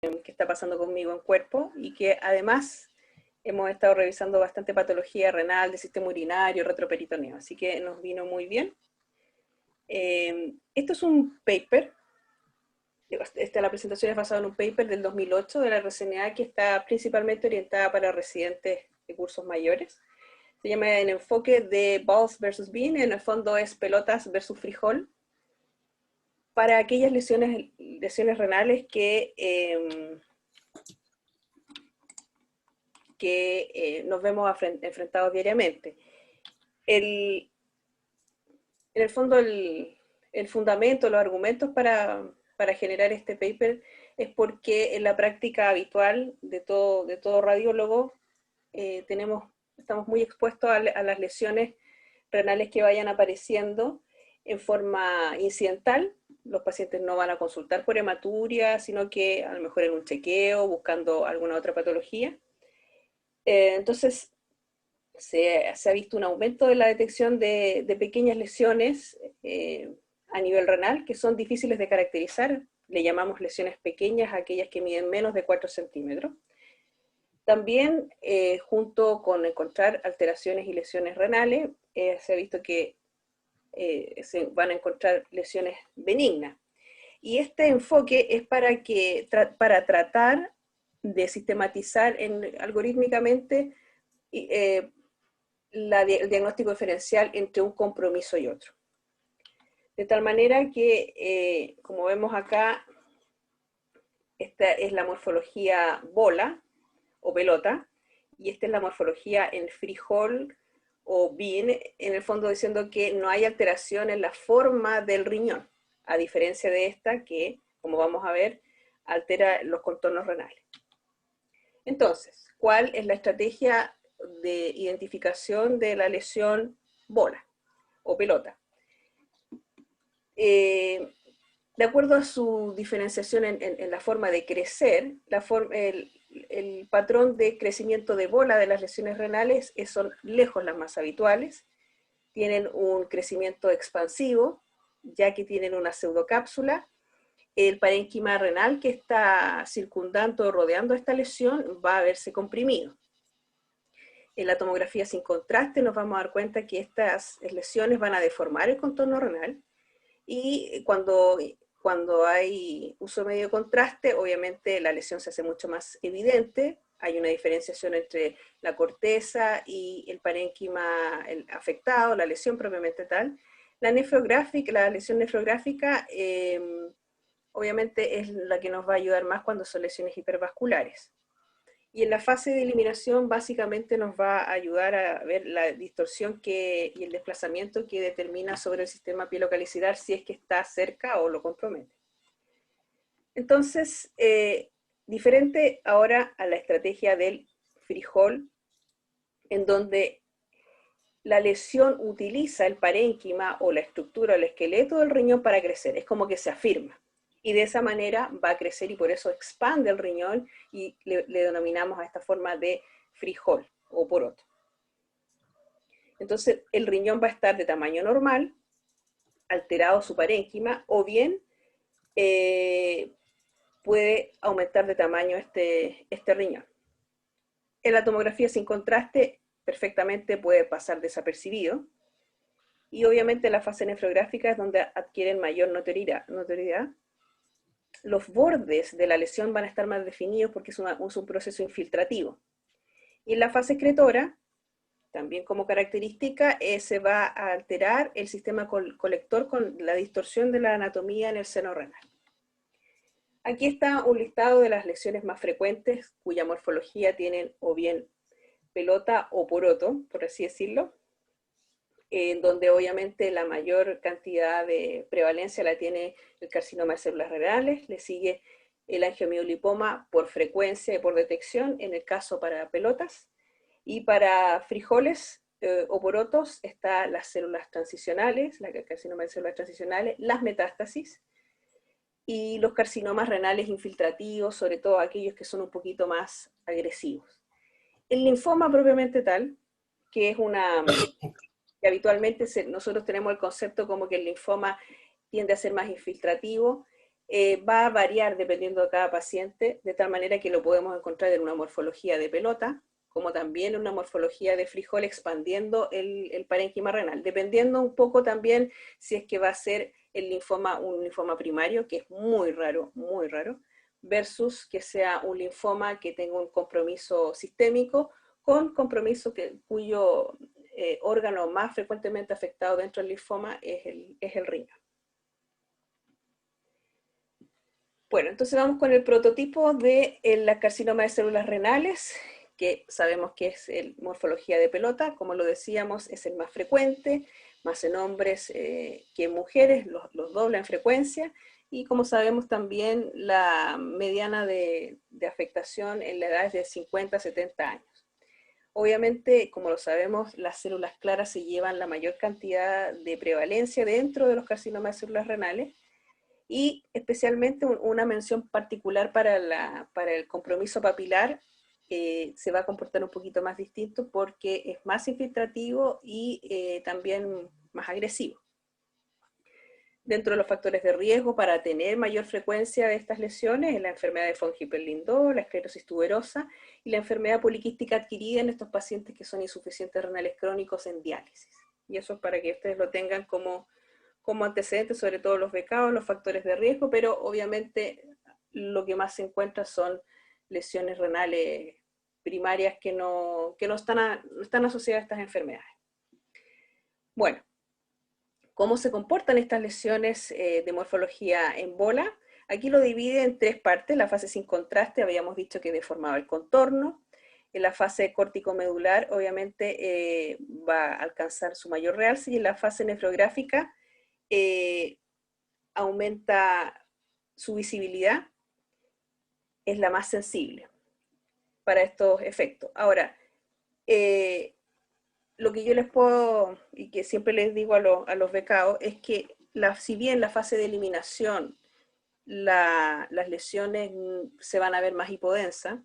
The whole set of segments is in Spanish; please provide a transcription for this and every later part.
que está pasando conmigo en cuerpo y que además hemos estado revisando bastante patología renal, del sistema urinario, retroperitoneo, así que nos vino muy bien. Esto es un paper, la presentación es basada en un paper del 2008 de la RCNA que está principalmente orientada para residentes de cursos mayores. Se llama el enfoque de balls versus bean, en el fondo es pelotas versus frijol, para aquellas lesiones renales que nos vemos enfrentados diariamente. En el fondo, el fundamento, los argumentos para generar este paper es porque en la práctica habitual de todo radiólogo estamos muy expuestos a las lesiones renales que vayan apareciendo en forma incidental. Los pacientes no van a consultar por hematuria, sino que a lo mejor en un chequeo, buscando alguna otra patología. Entonces, se ha visto un aumento de la detección de pequeñas lesiones a nivel renal que son difíciles de caracterizar. Le llamamos lesiones pequeñas a aquellas que miden menos de 4 centímetros. También, junto con encontrar alteraciones y lesiones renales, se ha visto que se van a encontrar lesiones benignas. Y este enfoque es para tratar de sistematizar algorítmicamente el diagnóstico diferencial entre un compromiso y otro. De tal manera que, como vemos acá, esta es la morfología bola o pelota, y esta es la morfología en frijol o bean, en el fondo diciendo que no hay alteración en la forma del riñón, a diferencia de esta que, como vamos a ver, altera los contornos renales. Entonces, ¿cuál es la estrategia de identificación de la lesión bola o pelota? De acuerdo a su diferenciación en la forma de crecer, el patrón de crecimiento de bola de las lesiones renales son lejos las más habituales. Tienen un crecimiento expansivo, ya que tienen una pseudocápsula. El parénquima renal que está circundando o rodeando esta lesión va a verse comprimido. En la tomografía sin contraste nos vamos a dar cuenta que estas lesiones van a deformar el contorno renal, y cuando hay uso medio contraste, obviamente la lesión se hace mucho más evidente. Hay una diferenciación entre la corteza y el parénquima afectado, la lesión propiamente tal. La lesión nefrográfica obviamente es la que nos va a ayudar más cuando son lesiones hipervasculares. Y en la fase de eliminación básicamente nos va a ayudar a ver la distorsión y el desplazamiento que determina sobre el sistema pielocalicidar si es que está cerca o lo compromete. Entonces, diferente ahora a la estrategia del frijol, en donde la lesión utiliza el parénquima o la estructura o el esqueleto del riñón para crecer, es como que se afirma. Y de esa manera va a crecer y por eso expande el riñón y le denominamos a esta forma de frijol o poroto. Entonces el riñón va a estar de tamaño normal, alterado su parénquima, o bien puede aumentar de tamaño este riñón. En la tomografía sin contraste perfectamente puede pasar desapercibido, y obviamente la fase nefrográfica es donde adquieren mayor notoriedad. Los bordes de la lesión van a estar más definidos porque es un proceso infiltrativo. Y en la fase excretora, también como característica, se va a alterar el sistema colector con la distorsión de la anatomía en el seno renal. Aquí está un listado de las lesiones más frecuentes, cuya morfología tienen o bien pelota o poroto, por así decirlo, en donde obviamente la mayor cantidad de prevalencia la tiene el carcinoma de células renales, le sigue el angiomiolipoma por frecuencia y por detección, en el caso para pelotas, y para frijoles o porotos está las células transicionales, el carcinoma de células transicionales, las metástasis, y los carcinomas renales infiltrativos, sobre todo aquellos que son un poquito más agresivos. El linfoma propiamente tal, que es que habitualmente nosotros tenemos el concepto como que el linfoma tiende a ser más infiltrativo, va a variar dependiendo de cada paciente, de tal manera que lo podemos encontrar en una morfología de pelota, como también en una morfología de frijol expandiendo el parénquima renal, dependiendo un poco también si es que va a ser el linfoma, un linfoma primario, que es muy raro, versus que sea un linfoma que tenga un compromiso sistémico, con compromiso cuyo órgano más frecuentemente afectado dentro del linfoma es el riñón. Bueno, entonces vamos con el prototipo de la carcinoma de células renales, que sabemos que es morfología de pelota, como lo decíamos, es el más frecuente, más en hombres que en mujeres, los dobla en frecuencia, y como sabemos también la mediana de afectación en la edad es de 50 a 70 años. Obviamente, como lo sabemos, las células claras se llevan la mayor cantidad de prevalencia dentro de los carcinomas de células renales, y especialmente una mención particular para el compromiso papilar, se va a comportar un poquito más distinto porque es más infiltrativo y también más agresivo. Dentro de los factores de riesgo para tener mayor frecuencia de estas lesiones es la enfermedad de von Hippel-Lindau, la esclerosis tuberosa y la enfermedad poliquística adquirida en estos pacientes que son insuficientes renales crónicos en diálisis. Y eso es para que ustedes lo tengan como antecedentes, sobre todo los becados, los factores de riesgo, pero obviamente lo que más se encuentra son lesiones renales primarias que no están asociadas a estas enfermedades. Bueno, ¿cómo se comportan estas lesiones de morfología en bola? Aquí lo divide en tres partes. La fase sin contraste, habíamos dicho que deformaba el contorno. En la fase córtico-medular, obviamente, va a alcanzar su mayor realce, y en la fase nefrográfica aumenta su visibilidad, es la más sensible para estos efectos. Ahora, lo que yo les puedo, y que siempre les digo a los becados, es que si bien la fase de eliminación, las lesiones se van a ver más hipodensas,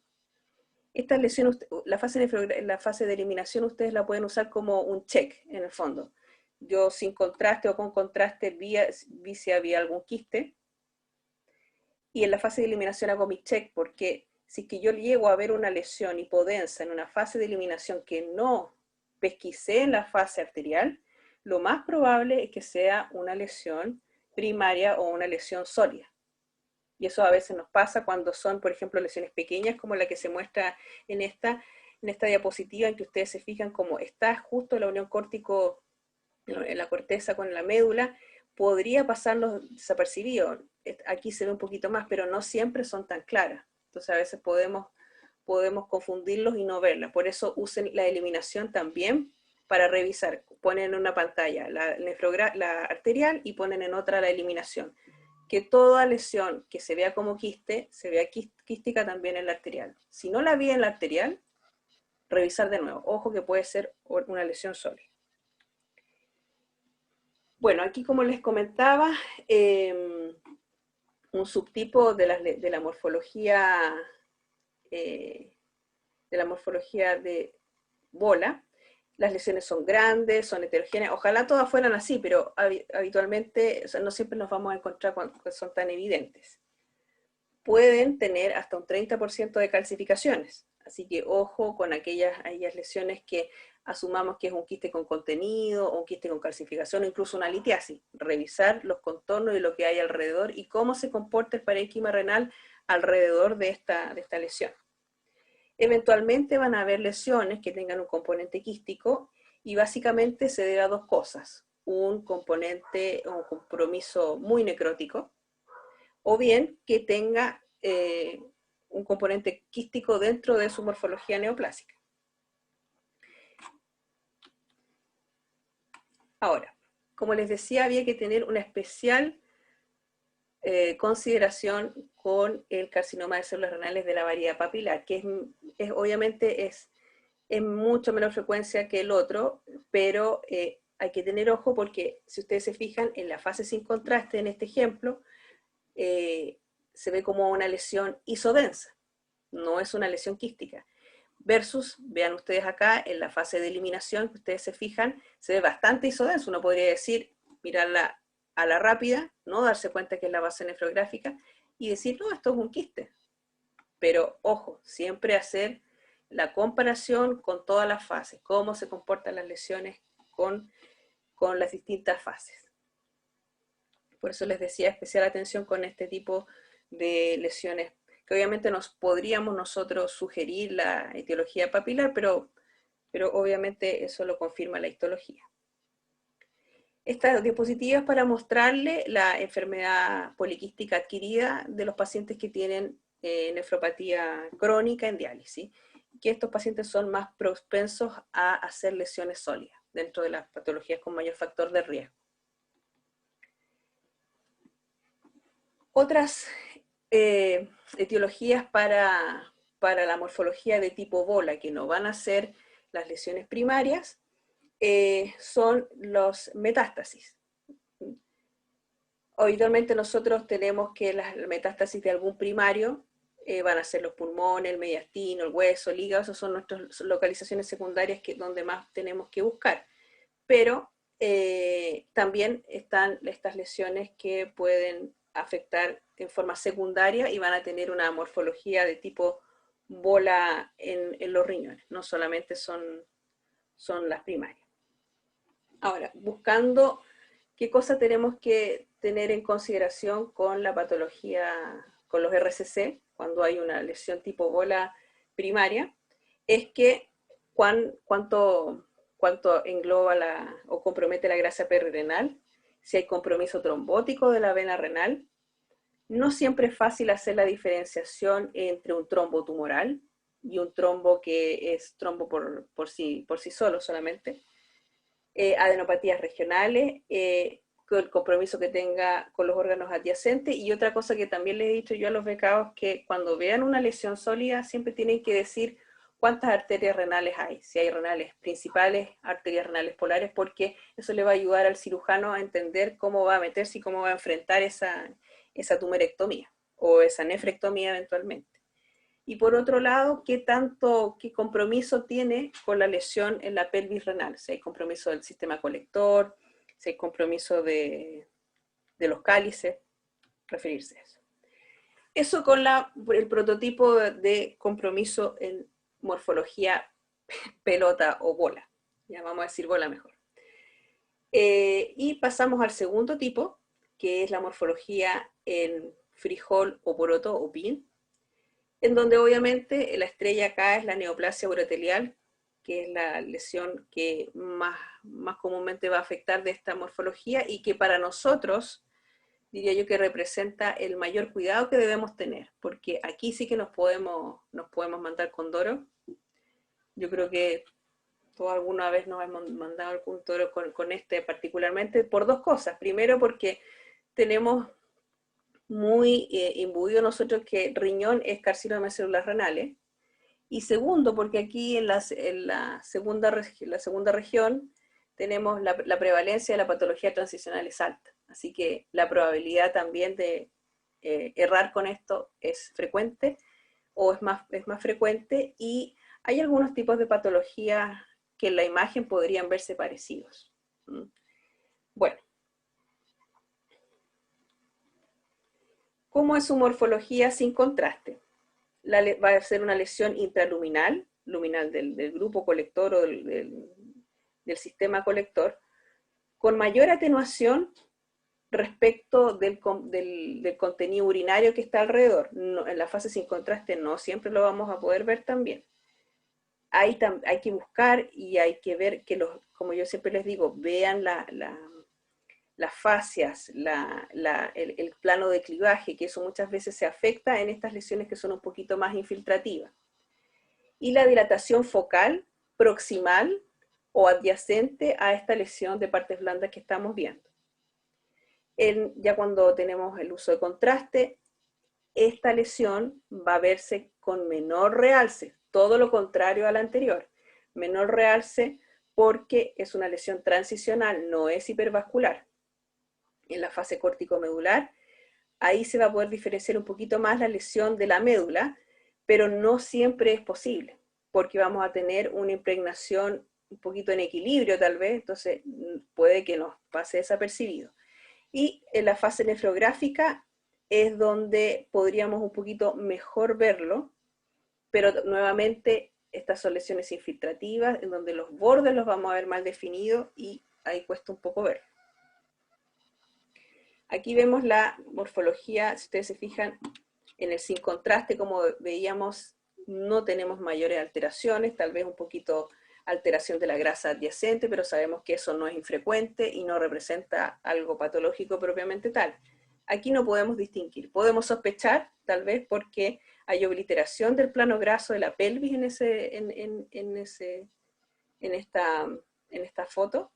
estas lesiones, la fase de eliminación ustedes la pueden usar como un check en el fondo. Yo sin contraste o con contraste vi si había algún quiste, y en la fase de eliminación hago mi check, porque si es que yo llego a ver una lesión hipodensa en una fase de eliminación que no pesquisé en la fase arterial, lo más probable es que sea una lesión primaria o una lesión sólida. Y eso a veces nos pasa cuando son, por ejemplo, lesiones pequeñas, como la que se muestra en esta diapositiva, en que ustedes se fijan cómo está justo la unión córtico en la corteza con la médula, podría pasarnos desapercibido. Aquí se ve un poquito más, pero no siempre son tan claras. Entonces a veces podemos confundirlos y no verlas. Por eso usen la eliminación también para revisar. Ponen en una pantalla la arterial y ponen en otra la eliminación. Que toda lesión que se vea como quiste, se vea quística también en la arterial. Si no la vi en la arterial, revisar de nuevo. Ojo que puede ser una lesión sólida. Bueno, aquí como les comentaba, un subtipo de la morfología de bola. Las lesiones son grandes, son heterogéneas, ojalá todas fueran así, pero habitualmente, o sea, no siempre nos vamos a encontrar cuando son tan evidentes. Pueden tener hasta un 30% de calcificaciones, así que ojo con aquellas lesiones que asumamos que es un quiste con contenido, o un quiste con calcificación, o incluso una litiasis. Revisar los contornos y lo que hay alrededor, y cómo se comporta el parénquima renal alrededor de esta lesión. Eventualmente van a haber lesiones que tengan un componente quístico, y básicamente se debe a dos cosas: un componente o un compromiso muy necrótico, o bien que tenga un componente quístico dentro de su morfología neoplásica. Ahora, como les decía, había que tener una especial consideración con el carcinoma de células renales de la variedad papilar, que obviamente es mucho menos frecuencia que el otro, pero hay que tener ojo porque si ustedes se fijan en la fase sin contraste, en este ejemplo, se ve como una lesión isodensa, no es una lesión quística. Versus, vean ustedes acá, en la fase de eliminación, que ustedes se fijan, se ve bastante isodenso. Uno podría decir, mirarla a la rápida, no darse cuenta que es la base nefrográfica y decir, no, esto es un quiste. Pero ojo, siempre hacer la comparación con todas las fases, cómo se comportan las lesiones con las distintas fases. Por eso les decía especial atención con este tipo de lesiones, que obviamente nos podríamos nosotros sugerir la etiología papilar, pero obviamente eso lo confirma la histología. Esta diapositiva es para mostrarle la enfermedad poliquística adquirida de los pacientes que tienen nefropatía crónica en diálisis, que estos pacientes son más propensos a hacer lesiones sólidas dentro de las patologías con mayor factor de riesgo. Otras etiologías para la morfología de tipo bola, que no van a ser las lesiones primarias, son los metástasis. Habitualmente nosotros tenemos que las metástasis de algún primario van a ser los pulmones, el mediastino, el hueso, el hígado, esas son nuestras localizaciones secundarias donde más tenemos que buscar. Pero también están estas lesiones que pueden afectar en forma secundaria y van a tener una morfología de tipo bola en los riñones, no solamente son las primarias. Ahora, buscando qué cosa tenemos que tener en consideración con la patología, con los RCC, cuando hay una lesión tipo bola primaria, es que cuánto engloba o compromete la grasa perirenal, si hay compromiso trombótico de la vena renal. No siempre es fácil hacer la diferenciación entre un trombo tumoral y un trombo que es trombo por sí solo solamente. Adenopatías regionales, el compromiso que tenga con los órganos adyacentes, y otra cosa que también les he dicho yo a los becados, que cuando vean una lesión sólida siempre tienen que decir cuántas arterias renales hay, si hay renales principales, arterias renales polares, porque eso le va a ayudar al cirujano a entender cómo va a meterse y cómo va a enfrentar esa tumorectomía o esa nefrectomía eventualmente. Y por otro lado, qué compromiso tiene con la lesión en la pelvis renal, si hay compromiso del sistema colector, si hay compromiso de los cálices, referirse a eso. Eso con el prototipo de compromiso en morfología pelota o bola, ya vamos a decir bola mejor. Y pasamos al segundo tipo, que es la morfología en frijol o poroto o pin, en donde obviamente la estrella acá es la neoplasia urotelial, que es la lesión que más comúnmente va a afectar de esta morfología y que para nosotros, diría yo que representa el mayor cuidado que debemos tener, porque aquí sí que nos podemos mandar con Doro. Yo creo que todos alguna vez nos hemos mandado algún toro con este particularmente por dos cosas. Primero porque tenemos muy imbuido nosotros que riñón es carcinoma de células renales. Y segundo, porque aquí en la segunda región tenemos la prevalencia de la patología transicional es alta. Así que la probabilidad también de errar con esto es frecuente o es más frecuente, y hay algunos tipos de patologías que en la imagen podrían verse parecidos. Bueno, ¿cómo es su morfología sin contraste? Va a ser una lesión intraluminal, luminal del grupo colector o del sistema colector, con mayor atenuación respecto del contenido urinario que está alrededor. No, en la fase sin contraste no siempre lo vamos a poder ver también. Hay que buscar y hay que ver que como yo siempre les digo, vean las fascias, el plano de clivaje, que eso muchas veces se afecta en estas lesiones que son un poquito más infiltrativas. Y la dilatación focal, proximal o adyacente a esta lesión de partes blandas que estamos viendo. Ya cuando tenemos el uso de contraste, esta lesión va a verse con menor realce, todo lo contrario a la anterior. Menor realce porque es una lesión transicional, no es hipervascular. En la fase córtico-medular, ahí se va a poder diferenciar un poquito más la lesión de la médula, pero no siempre es posible, porque vamos a tener una impregnación un poquito en equilibrio tal vez, entonces puede que nos pase desapercibido. Y en la fase nefrográfica es donde podríamos un poquito mejor verlo, pero nuevamente estas son lesiones infiltrativas, en donde los bordes los vamos a ver mal definidos y ahí cuesta un poco verlo. Aquí vemos la morfología, si ustedes se fijan, en el sin contraste, como veíamos, no tenemos mayores alteraciones, tal vez un poquito alteración de la grasa adyacente, pero sabemos que eso no es infrecuente y no representa algo patológico propiamente tal. Aquí no podemos distinguir, podemos sospechar, tal vez porque hay obliteración del plano graso de la pelvis en esta foto,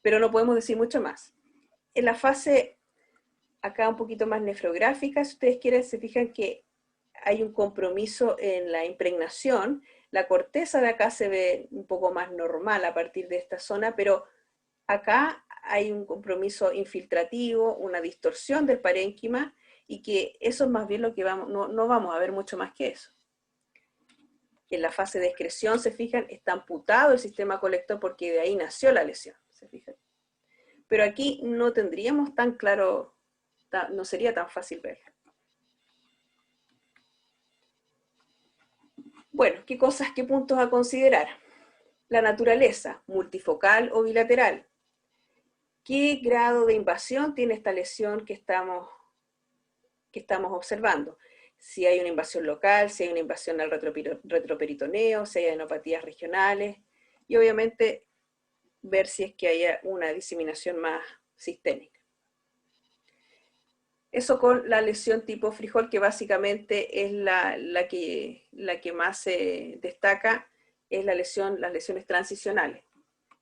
pero no podemos decir mucho más. En la fase acá un poquito más nefrográfica, si ustedes quieren, se fijan que hay un compromiso en la impregnación. La corteza de acá se ve un poco más normal a partir de esta zona, pero acá hay un compromiso infiltrativo, una distorsión del parénquima, y que eso es más bien lo que no vamos a ver mucho más que eso. En la fase de excreción, se fijan, está amputado el sistema colector porque de ahí nació la lesión, se fijan. Pero aquí no tendríamos tan claro, no sería tan fácil verlo. Bueno, ¿qué cosas, qué puntos a considerar? La naturaleza, multifocal o bilateral. ¿Qué grado de invasión tiene esta lesión que estamos observando? Si hay una invasión local, si hay una invasión al retroperitoneo, si hay adenopatías regionales, y obviamente ver si es que haya una diseminación más sistémica. Eso con la lesión tipo frijol, que básicamente es la que más se destaca, es las lesiones transicionales.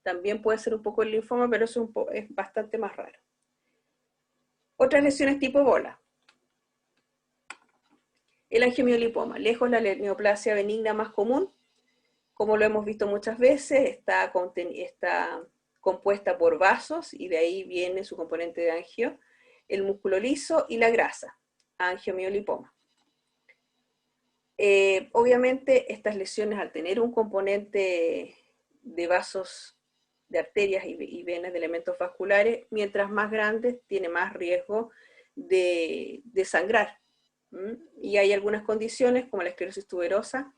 También puede ser un poco el linfoma, pero eso es bastante más raro. Otras lesiones tipo bola. El angiomiolipoma, lejos la neoplasia benigna más común, como lo hemos visto muchas veces, está compuesta por vasos, y de ahí viene su componente de angio, el músculo liso y la grasa, angiomiolipoma. Obviamente estas lesiones, al tener un componente de vasos, de arterias y venas, de elementos vasculares, mientras más grandes, tiene más riesgo de sangrar. Y hay algunas condiciones, como la esclerosis tuberosa,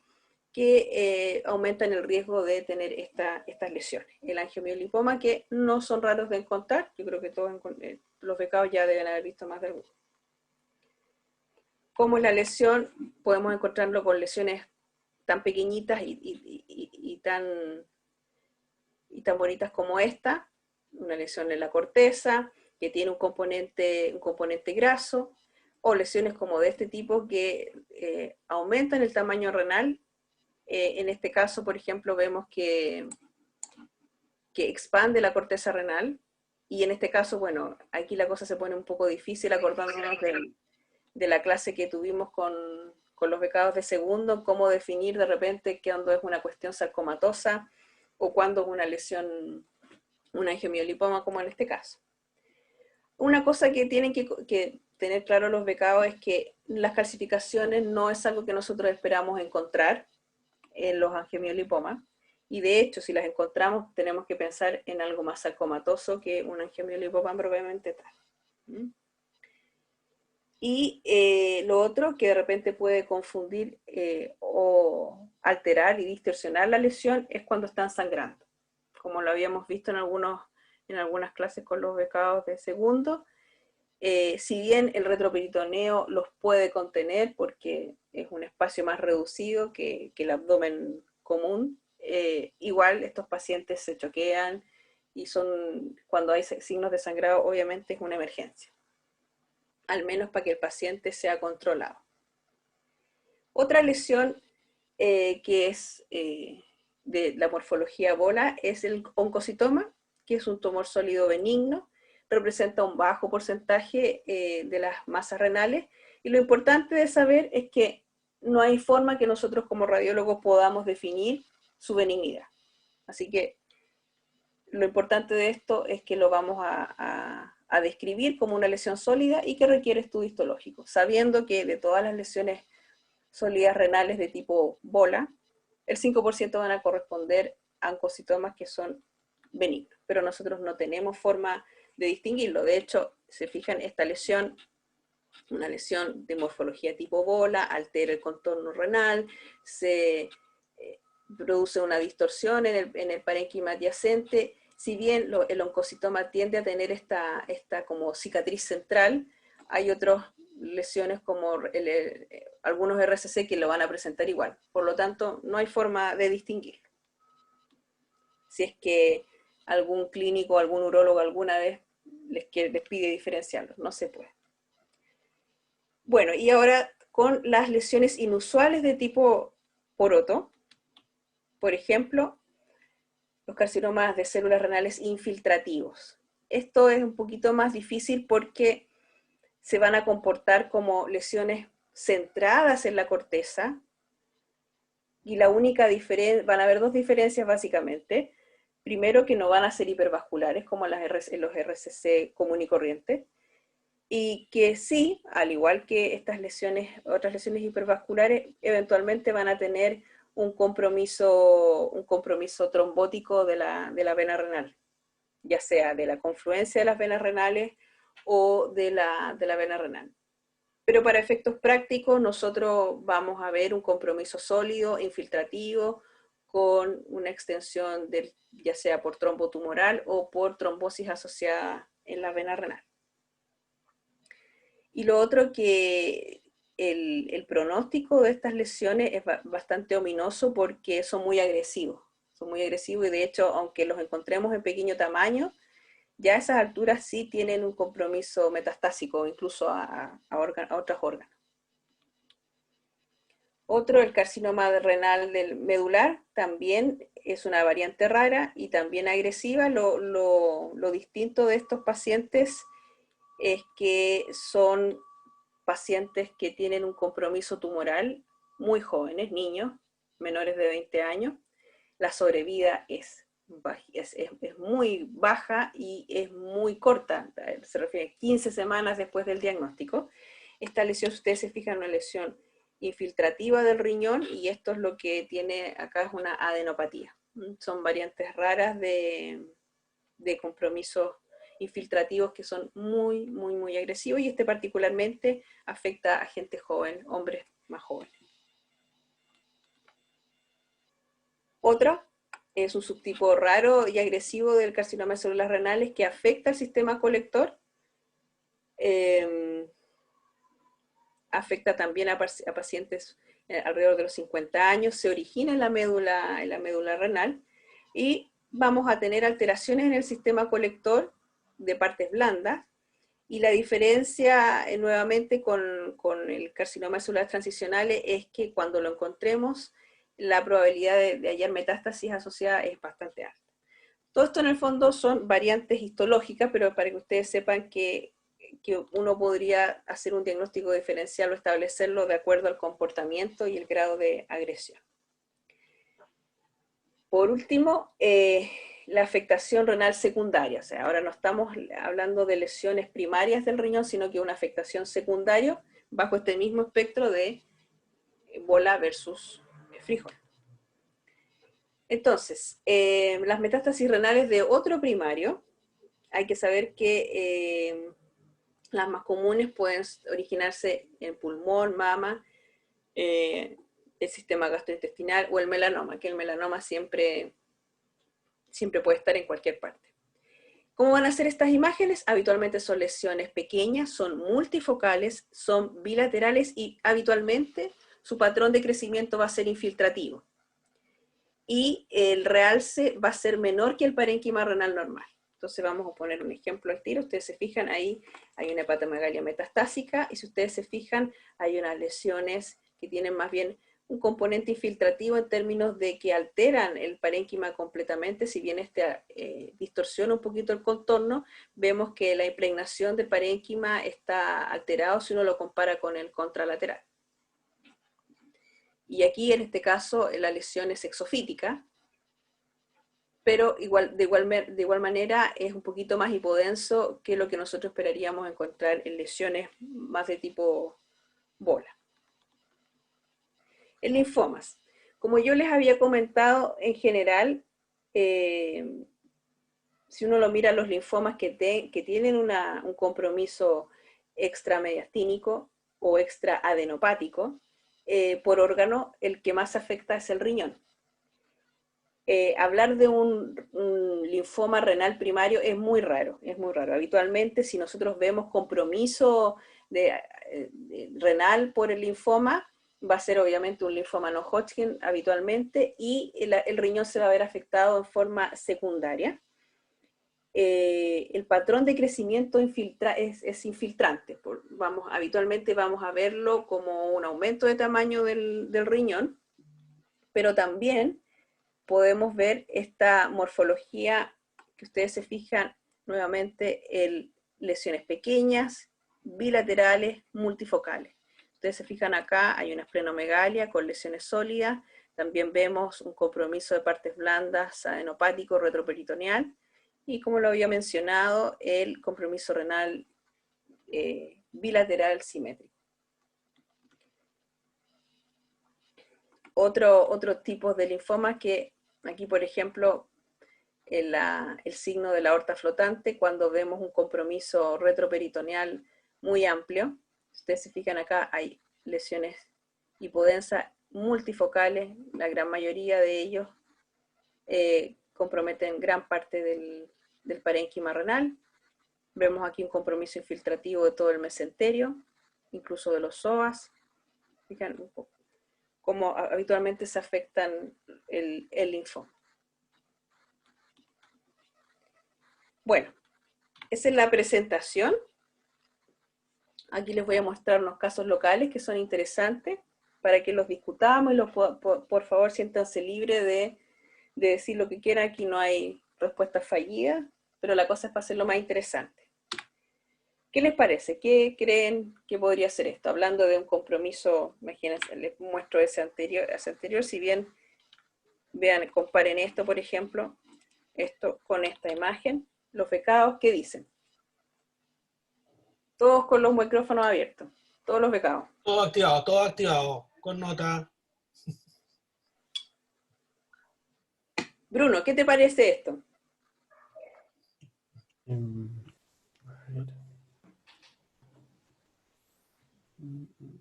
que aumentan el riesgo de tener estas lesiones. El angiomiolipoma, que no son raros de encontrar, yo creo que todos los becados ya deben haber visto más de alguno. Como es la lesión, podemos encontrarlo con lesiones tan pequeñitas y tan bonitas como esta, una lesión en la corteza, que tiene un componente graso, o lesiones como de este tipo que aumentan el tamaño renal. En este caso, por ejemplo, vemos que expande la corteza renal, y en este caso, bueno, aquí la cosa se pone un poco difícil acordándonos de la clase que tuvimos con los becados de segundo, cómo definir de repente cuándo es una cuestión sarcomatosa o cuándo es una lesión, un angiomiolipoma, como en este caso. Una cosa que tienen que tener claro los becados es que las calcificaciones no es algo que nosotros esperamos encontrar en los angiomiolipomas, y de hecho, si las encontramos, tenemos que pensar en algo más sarcomatoso que un angiomiolipoma propiamente tal. Y lo otro que de repente puede confundir o alterar y distorsionar la lesión es cuando están sangrando. Como lo habíamos visto en algunas clases con los becados de segundo, si bien el retroperitoneo los puede contener porque es un espacio más reducido que el abdomen común, igual estos pacientes se choquean y cuando hay signos de sangrado, obviamente es una emergencia, al menos para que el paciente sea controlado. Otra lesión que es de la morfología bola es el oncocitoma, que es un tumor sólido benigno, representa un bajo porcentaje de las masas renales, y lo importante de saber es que no hay forma que nosotros como radiólogos podamos definir su benignidad. Así que lo importante de esto es que lo vamos a describir como una lesión sólida y que requiere estudio histológico, sabiendo que de todas las lesiones sólidas renales de tipo bola, el 5% van a corresponder a oncocitomas que son benignos, pero nosotros no tenemos forma distinguirlo. De hecho, se fijan, esta lesión, una lesión de morfología tipo bola, altera el contorno renal, se produce una distorsión en el parénquima adyacente. Si bien el oncocitoma tiende a tener esta como cicatriz central, hay otras lesiones como algunos RCC que lo van a presentar igual. Por lo tanto, no hay forma de distinguir. Si es que algún clínico, algún urólogo alguna vez les pide diferenciarlos, no se puede. Bueno, y ahora con las lesiones inusuales de tipo poroto, por ejemplo, los carcinomas de células renales infiltrativos. Esto es un poquito más difícil porque se van a comportar como lesiones centradas en la corteza, y la única diferencia, van a haber dos diferencias básicamente. Primero, que no van a ser hipervasculares como los RCC común y corriente, y que sí, al igual que estas lesiones, otras lesiones hipervasculares, eventualmente van a tener un compromiso trombótico de la vena renal, ya sea de la confluencia de las venas renales o de la vena renal. Pero para efectos prácticos nosotros vamos a ver un compromiso sólido, infiltrativo, con una extensión ya sea por trombo tumoral o por trombosis asociada en la vena renal. Y lo otro, que el pronóstico de estas lesiones es bastante ominoso porque son muy agresivos. Son muy agresivos y de hecho, aunque los encontremos en pequeño tamaño, ya a esas alturas sí tienen un compromiso metastásico, incluso a otros órganos. Otro, el carcinoma renal del medular, también es una variante rara y también agresiva. Lo distinto de estos pacientes es que son pacientes que tienen un compromiso tumoral muy jóvenes, niños, menores de 20 años. La sobrevida es muy baja y es muy corta, se refiere a 15 semanas después del diagnóstico. Esta lesión, si ustedes se fijan, una lesión infiltrativa del riñón, y esto es lo que tiene acá, es una adenopatía. Son variantes raras de compromisos infiltrativos que son muy, muy, muy agresivos, y este particularmente afecta a gente joven, hombres más jóvenes. Otro es un subtipo raro y agresivo del carcinoma de células renales que afecta al sistema colector. Afecta también a pacientes alrededor de los 50 años, se origina en la médula renal, y vamos a tener alteraciones en el sistema colector de partes blandas. Y la diferencia nuevamente con el carcinoma de células transicionales es que cuando lo encontremos, la probabilidad de hallar metástasis asociada es bastante alta. Todo esto en el fondo son variantes histológicas, pero para que ustedes sepan que uno podría hacer un diagnóstico diferencial o establecerlo de acuerdo al comportamiento y el grado de agresión. Por último, la afectación renal secundaria. O sea, ahora no estamos hablando de lesiones primarias del riñón, sino que una afectación secundaria bajo este mismo espectro de bola versus frijol. Entonces, las metástasis renales de otro primario, hay que saber que las más comunes pueden originarse en pulmón, mama, el sistema gastrointestinal o el melanoma, que el melanoma siempre puede estar en cualquier parte. ¿Cómo van a ser estas imágenes? Habitualmente son lesiones pequeñas, son multifocales, son bilaterales y habitualmente su patrón de crecimiento va a ser infiltrativo. Y el realce va a ser menor que el parénquima renal normal. Entonces vamos a poner un ejemplo al tiro. Ustedes se fijan, ahí hay una hepatomegalia metastásica, y si ustedes se fijan, hay unas lesiones que tienen más bien un componente infiltrativo en términos de que alteran el parénquima completamente. Si bien distorsiona un poquito el contorno, vemos que la impregnación del parénquima está alterado si uno lo compara con el contralateral. Y aquí en este caso la lesión es exofítica, pero de igual manera es un poquito más hipodenso que lo que nosotros esperaríamos encontrar en lesiones más de tipo bola. En linfomas, como yo les había comentado, en general, si uno lo mira, los linfomas que tienen un compromiso extramediastínico o extraadenopático, por órgano, el que más afecta es el riñón. Hablar de un linfoma renal primario es muy raro, es muy raro. Habitualmente, si nosotros vemos compromiso renal por el linfoma, va a ser obviamente un linfoma no Hodgkin habitualmente, y el riñón se va a ver afectado en forma secundaria. El patrón de crecimiento es infiltrante. Habitualmente vamos a verlo como un aumento de tamaño del riñón, pero también podemos ver esta morfología que ustedes se fijan nuevamente en lesiones pequeñas, bilaterales, multifocales. Ustedes se fijan acá, hay una esplenomegalia con lesiones sólidas, también vemos un compromiso de partes blandas, adenopático, retroperitoneal, y como lo había mencionado, el compromiso renal bilateral simétrico. Otro tipo de linfomas que aquí, por ejemplo, el signo de la aorta flotante, cuando vemos un compromiso retroperitoneal muy amplio. Ustedes se fijan acá, hay lesiones hipodensas multifocales, la gran mayoría de ellos comprometen gran parte del parénquima renal. Vemos aquí un compromiso infiltrativo de todo el mesenterio, incluso de los psoas. Fijan un poco cómo habitualmente se afectan el linfoma. Bueno, esa es la presentación. Aquí les voy a mostrar unos casos locales que son interesantes para que los discutamos y por favor siéntanse libres de decir lo que quieran. Aquí no hay respuestas fallidas, pero la cosa es para hacerlo más interesante. ¿Qué les parece? ¿Qué creen que podría ser esto? Hablando de un compromiso, imagínense, les muestro ese anterior, si bien, vean, comparen esto, por ejemplo, esto con esta imagen, los becados, ¿qué dicen? Todos con los micrófonos abiertos, todos los becados. Todo activado, con nota. Bruno, ¿qué te parece esto? A ver.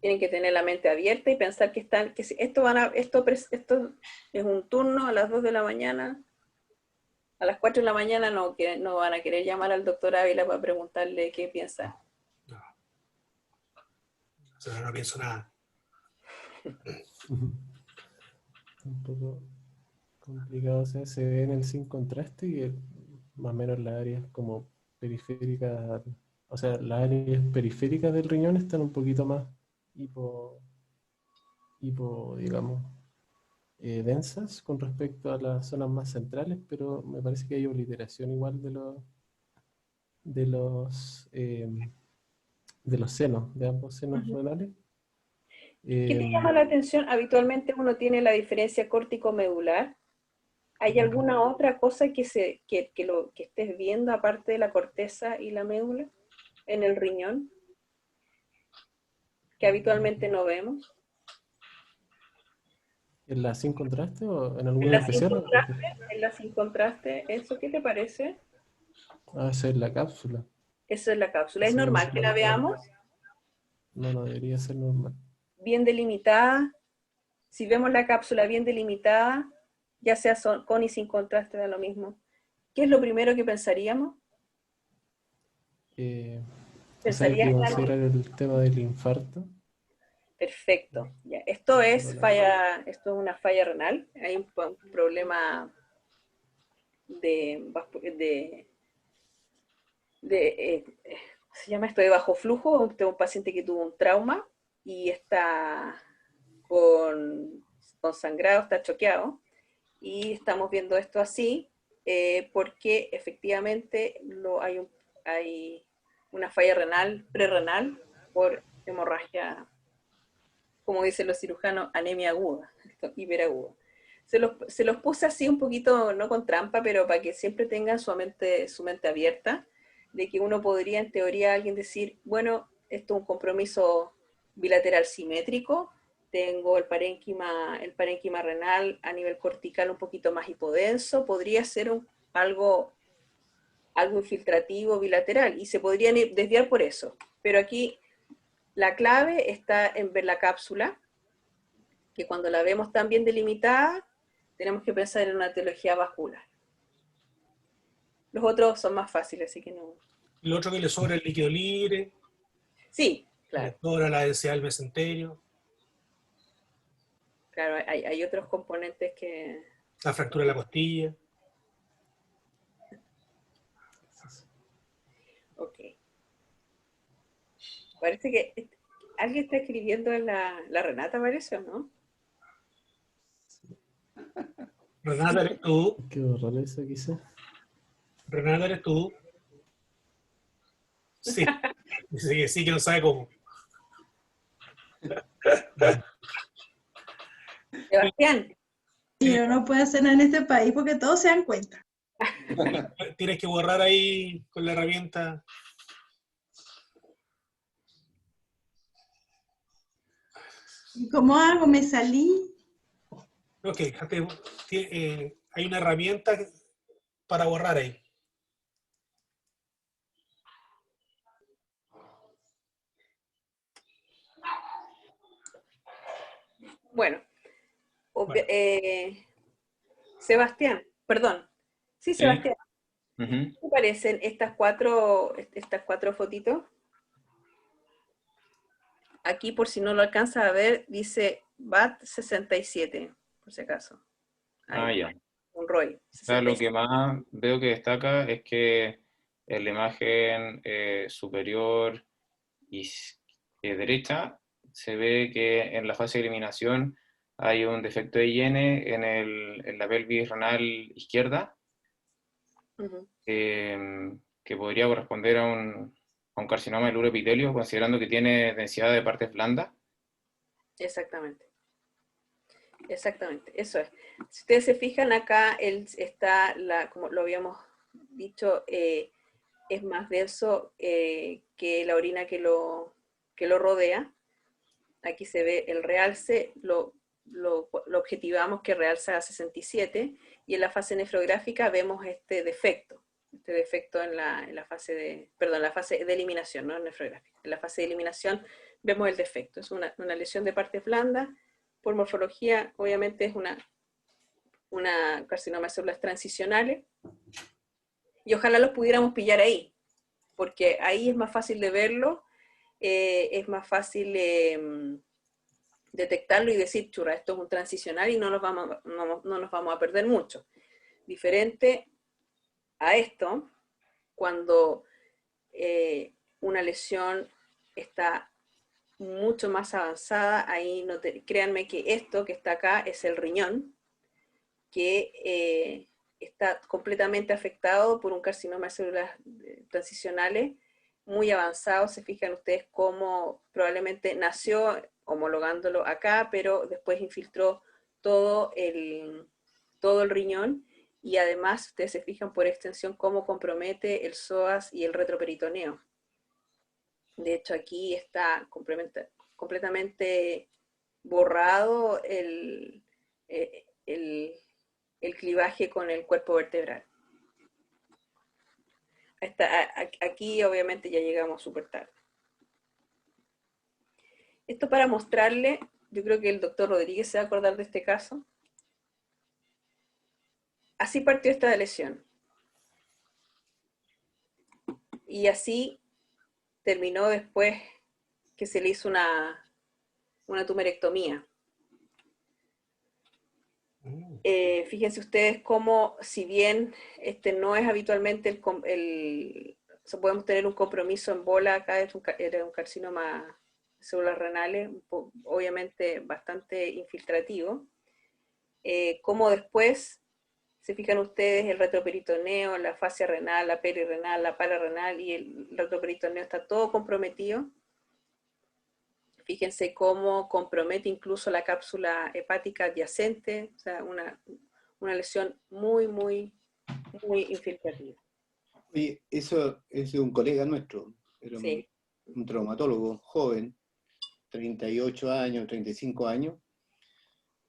Tienen que tener la mente abierta y pensar que esto es un turno a las 2 de la mañana, a las 4 de la mañana no van a querer llamar al doctor Ávila para preguntarle qué piensa. No. O sea, no pienso nada. Un poco complicado, o sea, se ve en el sin contraste y más o menos las áreas como periféricas, o sea, las áreas periféricas del riñón están un poquito más digamos, densas con respecto a las zonas más centrales, pero me parece que hay obliteración igual de los senos, de ambos senos renales. ¿Qué te llama la atención? Habitualmente uno tiene la diferencia córtico-medular. ¿Hay alguna otra cosa que estés viendo aparte de la corteza y la médula en el riñón que habitualmente no vemos? ¿En la sin contraste o en alguna especial? En la sin contraste, ¿eso qué te parece? Ah, esa es la cápsula. Eso es la cápsula. ¿Es Eso normal que la veamos? no, no debería ser normal. Bien delimitada. Si vemos la cápsula bien delimitada, ya sea con y sin contraste, da lo mismo. ¿Qué es lo primero que pensaríamos? O sea, hay que Pensarías que considerar el tema del infarto. perfecto. Ya. Esto es una falla renal. Hay un problema de se llama esto de bajo flujo. Tengo un paciente que tuvo un trauma y está con sangrado, está choqueado. Y estamos viendo esto así porque efectivamente hay una falla renal, prerrenal, por hemorragia, como dicen los cirujanos, anemia aguda, hiperaguda. Se los puse así un poquito, no con trampa, pero para que siempre tengan su mente abierta, de que uno podría en teoría alguien decir, bueno, esto es un compromiso bilateral simétrico, tengo el parénquima renal a nivel cortical un poquito más hipodenso, podría ser algo algo infiltrativo bilateral y se podrían desviar por eso. Pero aquí la clave está en ver la cápsula, que cuando la vemos tan bien delimitada, tenemos que pensar en una etiología vascular. Los otros son más fáciles, así que no. Lo otro que le sobra el líquido libre, Sí, le claro. sobra la densidad del mesenterio, Claro, hay otros componentes que... la fractura de la costilla. Ok. Parece que alguien está escribiendo en la Renata, parece, ¿o no? Renata, ¿eres tú? Hay que borrar eso quizás. Renata, ¿eres tú? Sí. Dice que sí, que no sabe cómo. Sebastián, Y uno no puede hacer nada en este país porque todos se dan cuenta. Tienes que borrar ahí con la herramienta. ¿Y cómo hago? Me salí. Ok, hay una herramienta para borrar ahí. bueno, Bueno. Sebastián, perdón. Sí, Sí. Sebastián, Ujú. ¿qué te parecen estas cuatro fotitos? Aquí, por si no lo alcanza a ver, dice BAT 67, por si acaso. Ah, Ahí, ya. un ROI. O sea, lo 67. que más veo que destaca es que en la imagen superior y derecha se ve que en la fase de eliminación hay un defecto de higiene en la pelvis renal izquierda, Ujú. que podría corresponder a un carcinoma del uroepitelio, considerando que tiene densidad de partes blandas. Exactamente. Exactamente, eso es. Si ustedes se fijan acá, está, como lo habíamos dicho, es más denso que la orina que lo rodea. Aquí se ve el realce, lo objetivamos que realza a 67, y en la fase nefrográfica vemos este defecto en la fase la fase de eliminación, no nefrográfica. En la fase de eliminación vemos el defecto, es una lesión de partes blandas. Por morfología, obviamente es una carcinoma de células transicionales, y ojalá los pudiéramos pillar ahí, porque ahí es más fácil de verlo, es más fácil detectarlo y decir, churra, esto es un transicional y no nos vamos a perder mucho. Diferente a esto, cuando una lesión está mucho más avanzada, ahí créanme que esto que está acá es el riñón, que está completamente afectado por un carcinoma de células transicionales muy avanzado. Se fijan ustedes cómo probablemente nació homologándolo acá, pero después infiltró todo el riñón, y además ustedes se fijan por extensión cómo compromete el psoas y el retroperitoneo. De hecho, aquí está completamente borrado el clivaje con el cuerpo vertebral. Aquí obviamente ya llegamos súper tarde. Esto para mostrarle, yo creo que el doctor Rodríguez se va a acordar de este caso. Así partió esta lesión. Y así terminó después que se le hizo una tumerectomía. Fíjense ustedes cómo, si bien este no es habitualmente podemos tener un compromiso en bola, acá era un carcinoma de células renales, obviamente bastante infiltrativo, como después, se fijan ustedes, el retroperitoneo, la fascia renal, la perirenal, la pararrenal y el retroperitoneo está todo comprometido. Fíjense cómo compromete incluso la cápsula hepática adyacente, o sea, una lesión muy, muy, muy infiltrativa. Oye, eso es de un colega nuestro, era Sí. un traumatólogo joven, 38 años, 35 años,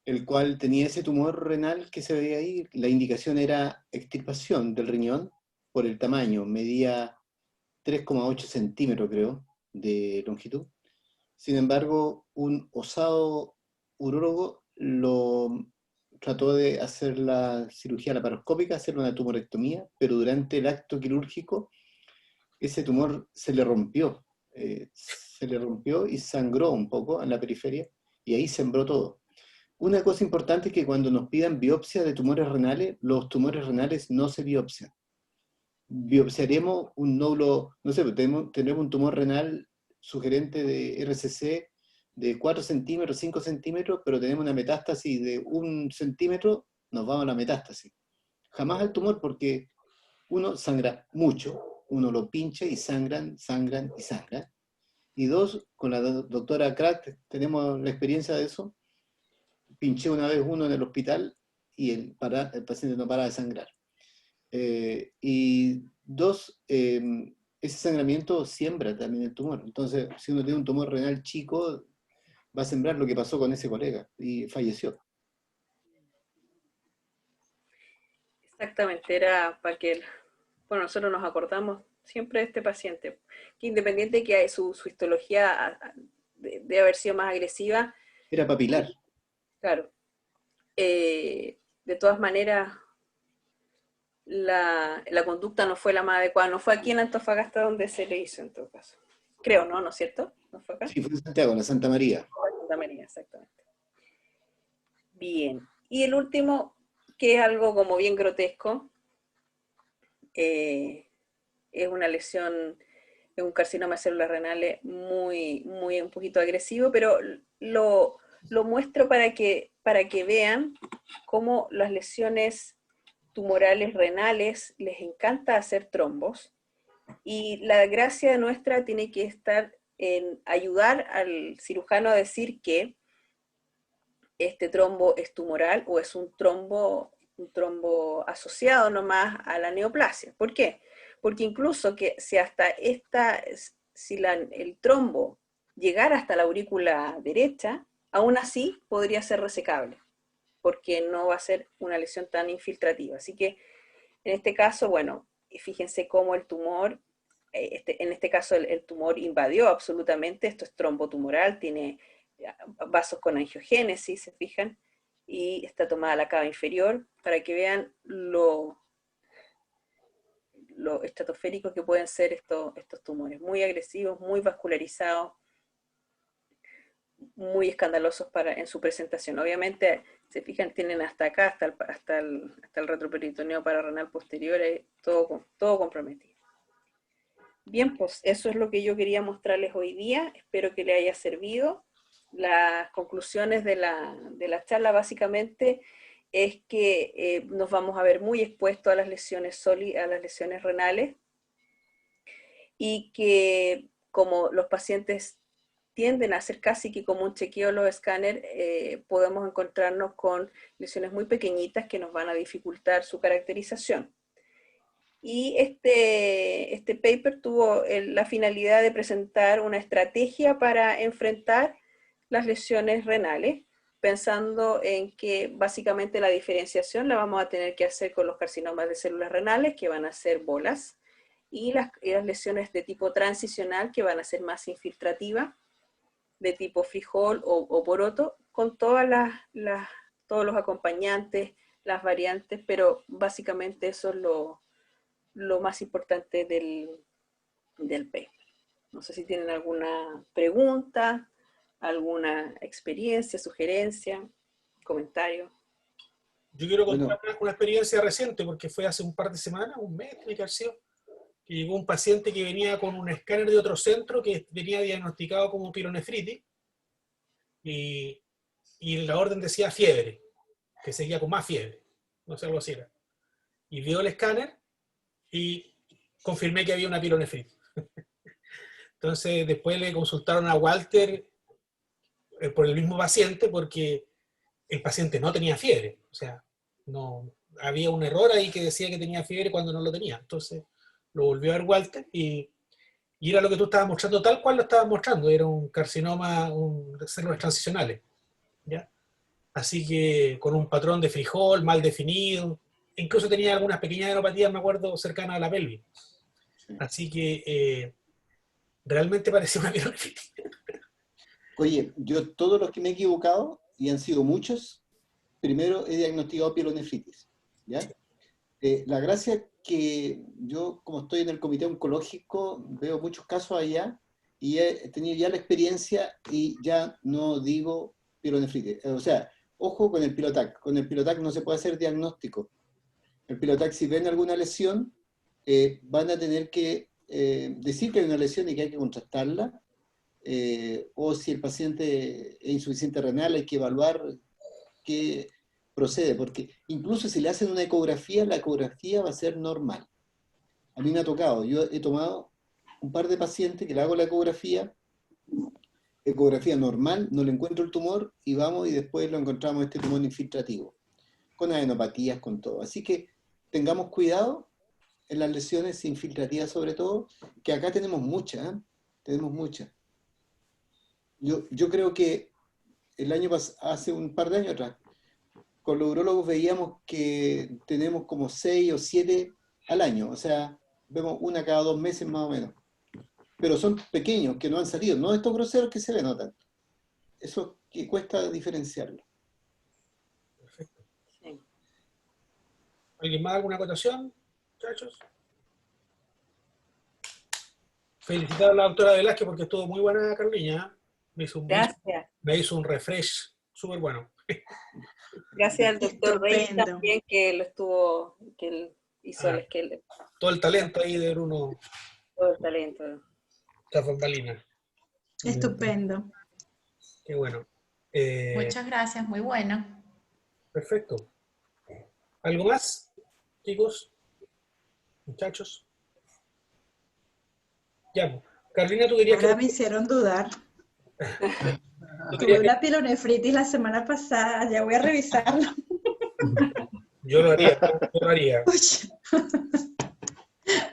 el cual tenía ese tumor renal que se veía ahí. La indicación era extirpación del riñón por el tamaño, medía 3,8 centímetros, creo, de longitud. Sin embargo, un osado urólogo lo trató de hacer la cirugía laparoscópica, hacer una tumorectomía, pero durante el acto quirúrgico ese tumor se le rompió y sangró un poco en la periferia, y ahí sembró todo. Una cosa importante es que cuando nos pidan biopsia de tumores renales, los tumores renales no se biopsian. Biopsiaremos un nódulo, no sé, tenemos un tumor renal sugerente de RCC de 4 centímetros, 5 centímetros, pero tenemos una metástasis de 1 centímetro, nos vamos a la metástasis. Jamás al tumor, porque uno sangra mucho, uno lo pincha y sangran. Y dos, con la doctora Crack tenemos la experiencia de eso. Pinché una vez uno en el hospital y el paciente no para de sangrar. Y dos, ese sangramiento siembra también el tumor. Entonces, si uno tiene un tumor renal chico, va a sembrar lo que pasó con ese colega y falleció. Exactamente, era para que, bueno, nosotros nos acordamos siempre de este paciente, que independiente de que su histología debe haber sido más agresiva, Era papilar. claro, de todas maneras, la conducta no fue la más adecuada, no fue aquí en Antofagasta donde se le hizo en todo caso. Creo, ¿no? ¿No es cierto? ¿No fue acá? Sí, fue en Santiago, en la Santa María. Santa María, exactamente. Bien. Y el último, que es algo como bien grotesco, es una lesión, es un carcinoma de células renales muy un poquito agresivo, pero lo muestro para que vean cómo las lesiones tumorales renales les encanta hacer trombos, y la gracia nuestra tiene que estar en ayudar al cirujano a decir que este trombo es tumoral o es un trombo asociado nomás a la neoplasia. ¿Por qué? Porque incluso que si hasta el trombo llegara hasta la aurícula derecha, aún así podría ser resecable, porque no va a ser una lesión tan infiltrativa. Así que en este caso, bueno, fíjense cómo el tumor, en este caso el tumor invadió absolutamente, esto es trombo tumoral, tiene vasos con angiogénesis, ¿se fijan? Y está tomada la cava inferior, para que vean lo estratosféricos que pueden ser estos tumores, muy agresivos, muy vascularizados, muy escandalosos en su presentación. Obviamente, se fijan, tienen hasta acá, hasta el retroperitoneo pararrenal posterior, todo comprometido. Bien, pues eso es lo que yo quería mostrarles hoy día. Espero que les haya servido. Las conclusiones de la charla básicamente es que nos vamos a ver muy expuestos a las lesiones renales, y que como los pacientes tienden a hacer casi que como un chequeo los escáneres, podemos encontrarnos con lesiones muy pequeñitas que nos van a dificultar su caracterización. Y este paper tuvo la finalidad de presentar una estrategia para enfrentar las lesiones renales, pensando en que básicamente la diferenciación la vamos a tener que hacer con los carcinomas de células renales, que van a ser bolas, y las lesiones de tipo transicional, que van a ser más infiltrativas, de tipo frijol o poroto, con todos los acompañantes, las variantes, pero básicamente eso es lo más importante del paper. No sé si tienen alguna pregunta, alguna experiencia, sugerencia, comentario. Yo quiero contar Bueno, una experiencia reciente, porque fue hace un par de semanas, un mes, tiene que haber sido, que llegó un paciente que venía con un escáner de otro centro que venía diagnosticado como pielonefritis, y la orden decía fiebre, que seguía con más fiebre, no sé, algo así era. Y vio el escáner y confirmé que había una pielonefritis. Entonces después le consultaron a Walter por el mismo paciente, porque el paciente no tenía fiebre, o sea, no había un error ahí que decía que tenía fiebre cuando no lo tenía. Entonces lo volvió a ver Walter y era lo que tú estabas mostrando, tal cual lo estabas mostrando, era un carcinoma de células transicionales, ¿ya? Así que con un patrón de frijol mal definido, incluso tenía algunas pequeñas adenopatías, me acuerdo, cercanas a la pelvis. Así que realmente parecía una pielonefritis. Oye, yo todos los que me he equivocado, y han sido muchos, primero he diagnosticado pielonefritis, ¿ya? La gracia es que yo, como estoy en el comité oncológico, veo muchos casos allá, y he tenido ya la experiencia y ya no digo pielonefritis. O sea, ojo con el Pilotac. Con el Pilotac no se puede hacer diagnóstico. El Pilotac, si ven alguna lesión, van a tener que decir que hay una lesión y que hay que contrastarla, o si el paciente es insuficiente renal, hay que evaluar qué procede, porque incluso si le hacen una ecografía, la ecografía va a ser normal. A mí me ha tocado, yo he tomado un par de pacientes que le hago la ecografía normal, no le encuentro el tumor y vamos y después lo encontramos este tumor infiltrativo, con adenopatías, con todo. Así que tengamos cuidado en las lesiones infiltrativas sobre todo, que acá tenemos muchas, ¿eh? Tenemos muchas. Yo creo que el año hace un par de años atrás, con los urólogos veíamos que tenemos como 6 o 7 al año, o sea, vemos una cada 2 meses más o menos. Pero son pequeños, que no han salido, no estos groseros que se le notan. Eso que cuesta diferenciarlo. Perfecto. Sí. ¿Alguien más? ¿Alguna acotación, muchachos? Felicitar a la doctora Velázquez porque estuvo muy buena, Carliña. Gracias. Me hizo un refresh súper bueno. Gracias al doctor Rey Estupendo. también que él hizo Todo el talento ahí de Bruno todo el talento. Tafambalina. Estupendo. Qué bueno. Muchas gracias, muy bueno. Perfecto. ¿Algo más, chicos? Muchachos. Ya, pues. Carlina, tú querías Ahora me hicieron dudar. tú Tuve querías una pielonefritis la semana pasada, ya voy a revisarlo. Yo lo haría, yo lo haría, Uy,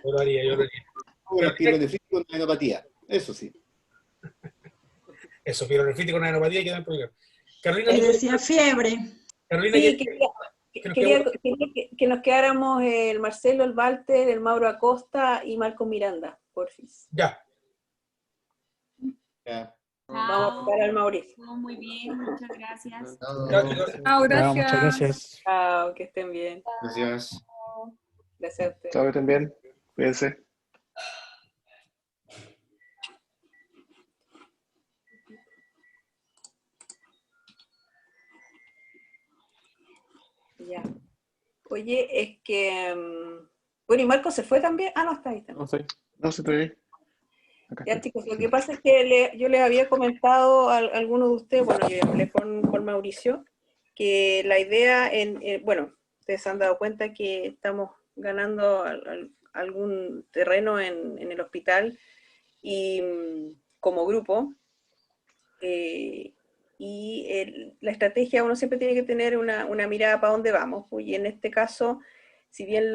yo lo haría, yo lo haría. Ahora, pielonefritis con adenopatía, eso sí. Eso, pielonefritis con adenopatía y queda en problema. Carlina, le tú decía fiebre. Carlina, Sí, quería que nos quedáramos el Marcelo, el Walter, el Mauro Acosta y Marco Miranda, porfis. ya. Ya. Vamos a tocar al Mauricio. Todo muy bien, muchas gracias. Ya, chicos. Ya, muchas gracias. Chao, que estén bien. Gracias. Gracias a ustedes. Chao, que estén bien. Cuídense. Ya. Oye, es que... bueno, ¿y Marco se fue también? Ah, no, está ahí. Está. No sé. No sé, estoy ahí. Acá Ya, estoy. chicos, lo que pasa es que yo les había comentado a algunos de ustedes, bueno, yo hablé con Mauricio, que la idea, bueno, ustedes se han dado cuenta que estamos ganando algún terreno en el hospital y como grupo, y la estrategia, uno siempre tiene que tener una mirada para dónde vamos, y en este caso, si bien